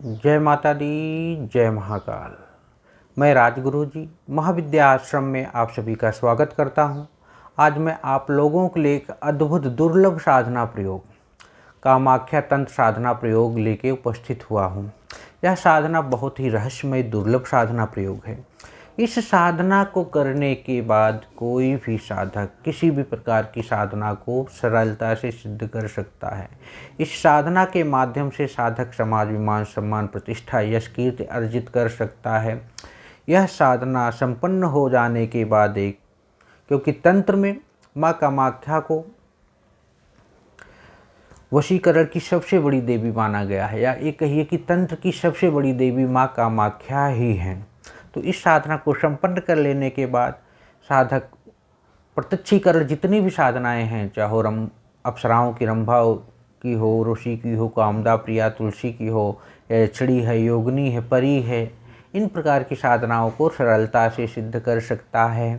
जय माता दी, जय महाकाल। मैं राजगुरु जी महाविद्या आश्रम में आप सभी का स्वागत करता हूं। आज मैं आप लोगों के लिए एक अद्भुत दुर्लभ साधना प्रयोग कामाख्या तंत्र साधना प्रयोग लेके उपस्थित हुआ हूं। यह साधना बहुत ही रहस्यमय दुर्लभ साधना प्रयोग है। इस साधना को करने के बाद कोई भी साधक किसी भी प्रकार की साधना को सरलता से सिद्ध कर सकता है। इस साधना के माध्यम से साधक समाज में मान सम्मान प्रतिष्ठा यश कीर्ति अर्जित कर सकता है। यह साधना संपन्न हो जाने के बाद क्योंकि तंत्र में माँ कामाख्या को वशीकरण की सबसे बड़ी देवी माना गया है, या ये कहिए कि तंत्र की सबसे बड़ी देवी माँ कामाख्या ही हैं। तो इस साधना को संपन्न कर लेने के बाद साधक प्रत्यक्षीकरण जितनी भी साधनाएं हैं, चाहे अप्सराओं की रंभा की हो, ऋषि की हो, कामदा प्रिया तुलसी की हो, या छड़ी है, योगिनी है, परी है, इन प्रकार की साधनाओं को सरलता से सिद्ध कर सकता है।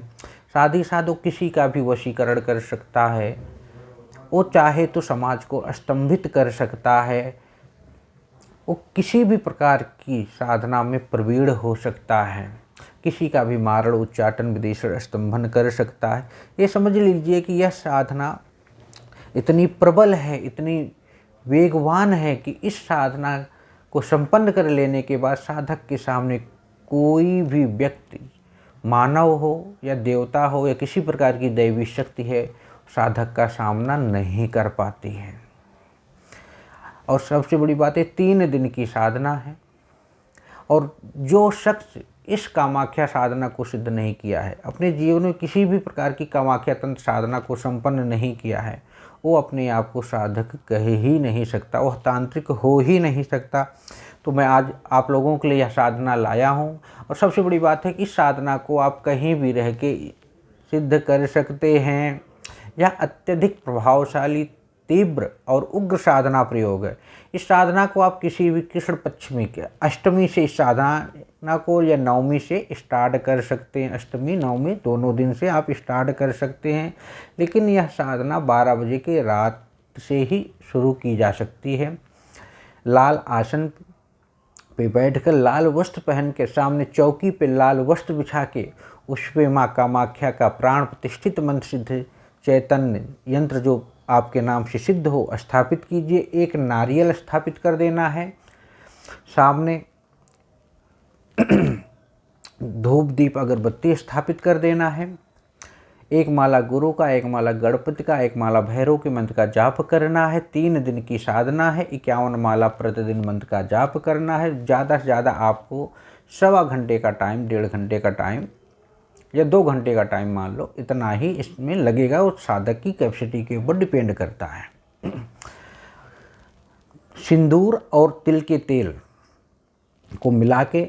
साथ ही साथ वो किसी का भी वशीकरण कर सकता है। वो चाहे तो समाज को स्तंभित कर सकता है। वो किसी भी प्रकार की साधना में प्रवीण हो सकता है। किसी का भी मारण उच्चाटन विदेशर स्तंभन कर सकता है। ये समझ लीजिए कि यह साधना इतनी प्रबल है, इतनी वेगवान है कि इस साधना को संपन्न कर लेने के बाद साधक के सामने कोई भी व्यक्ति, मानव हो या देवता हो या किसी प्रकार की दैवी शक्ति है, साधक का सामना नहीं कर पाती है। और सबसे बड़ी बात है, 3 दिन की साधना है। और जो शख्स इस कामाख्या साधना को सिद्ध नहीं किया है, अपने जीवन में किसी भी प्रकार की कामाख्या तंत्र साधना को संपन्न नहीं किया है, वो अपने आप को साधक कह ही नहीं सकता, वह तांत्रिक हो ही नहीं सकता। तो मैं आज आप लोगों के लिए यह साधना लाया हूँ। और सबसे बड़ी बात है कि इस साधना को आप कहीं भी रह के सिद्ध कर सकते हैं। यह अत्यधिक प्रभावशाली, तीव्र और उग्र साधना प्रयोग है। इस साधना को आप किसी भी कृष्ण पक्षमी के अष्टमी से इस साधना को या नवमी से स्टार्ट कर सकते हैं। अष्टमी नवमी दोनों दिन से आप स्टार्ट कर सकते हैं। लेकिन यह साधना 12 बजे के रात से ही शुरू की जा सकती है। लाल आसन पे बैठकर लाल वस्त्र पहन के, सामने चौकी पे लाल वस्त्र बिछा के, उस पे माँ कामाख्या का प्राण प्रतिष्ठित मंत्र सिद्ध चैतन्य यंत्र जो आपके नाम से सिद्ध हो स्थापित कीजिए। एक नारियल स्थापित कर देना है। सामने धूप दीप अगरबत्ती स्थापित कर देना है। एक माला गुरु का, एक माला गणपति का, एक माला भैरव के मंत्र का जाप करना है। 3 दिन की साधना है। 51 माला प्रतिदिन मंत्र का जाप करना है। ज़्यादा से ज़्यादा आपको 1.25 घंटे का टाइम, 1.5 घंटे का टाइम या 2 घंटे का टाइम मान लो, इतना ही इसमें लगेगा। उस साधक की कैपेसिटी के ऊपर डिपेंड करता है। सिंदूर और तिल के तेल को मिला के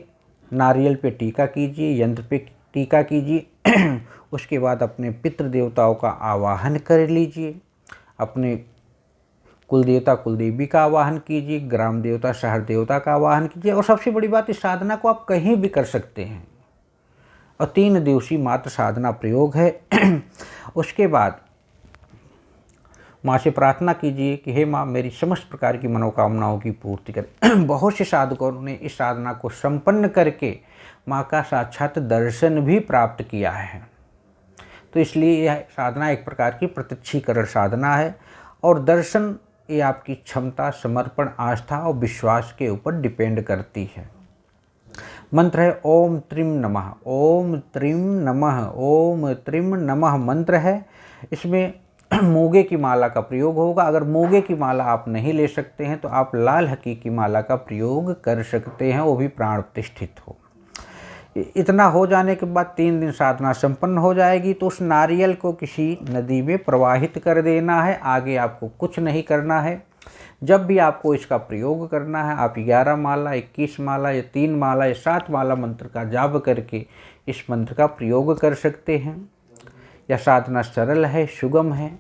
नारियल पे टीका कीजिए, यंत्र पे टीका कीजिए। उसके बाद अपने पितृ देवताओं का आवाहन कर लीजिए। अपने कुल देवता कुलदेवी का आवाहन कीजिए, ग्राम देवता शहर देवता का आवाहन कीजिए। और सबसे बड़ी बात, इस साधना को आप कहीं भी कर सकते हैं और 3 दिवसीय मात्र साधना प्रयोग है। उसके बाद माँ से प्रार्थना कीजिए कि हे माँ, मेरी समस्त प्रकार की मनोकामनाओं की पूर्ति करें। बहुत से साधकों ने इस साधना को संपन्न करके माँ का साक्षात दर्शन भी प्राप्त किया है। तो इसलिए यह साधना एक प्रकार की प्रत्यक्षीकरण साधना है। और दर्शन ये आपकी क्षमता, समर्पण, आस्था और विश्वास के ऊपर डिपेंड करती है। मंत्र है ओम त्रिम नमः, ओम त्रिम नमः, ओम त्रिम नमः मंत्र है। इसमें मोगे की माला का प्रयोग होगा। अगर मोगे की माला आप नहीं ले सकते हैं तो आप लाल हकी की माला का प्रयोग कर सकते हैं, वो भी प्राण प्रतिष्ठित हो। इतना हो जाने के बाद 3 दिन साधना संपन्न हो जाएगी। तो उस नारियल को किसी नदी में प्रवाहित कर देना है। आगे आपको कुछ नहीं करना है। जब भी आपको इसका प्रयोग करना है, आप 11 माला, 21 माला या 3 माला या 7 माला मंत्र का जाप करके इस मंत्र का प्रयोग कर सकते हैं। यह साधना सरल है, सुगम है।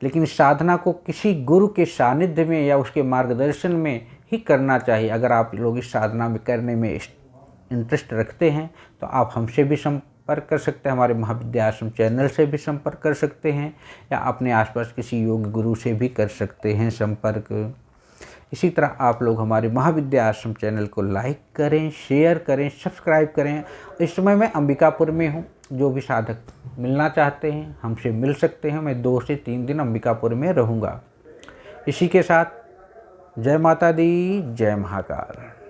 लेकिन इस साधना को किसी गुरु के सानिध्य में या उसके मार्गदर्शन में ही करना चाहिए। अगर आप लोग इस साधना में करने में इंटरेस्ट रखते हैं तो आप हमसे भी संपर्क कर सकते हैं, हमारे महाविद्या आश्रम चैनल से भी संपर्क कर सकते हैं, या अपने आसपास किसी योग गुरु से भी कर सकते हैं संपर्क। इसी तरह आप लोग हमारे महाविद्या आश्रम चैनल को लाइक करें, शेयर करें, सब्सक्राइब करें। इस समय मैं अंबिकापुर में हूँ। जो भी साधक मिलना चाहते हैं हमसे मिल सकते हैं। मैं 2 से 3 दिन अंबिकापुर में रहूँगा। इसी के साथ जय माता दी, जय महाकाल।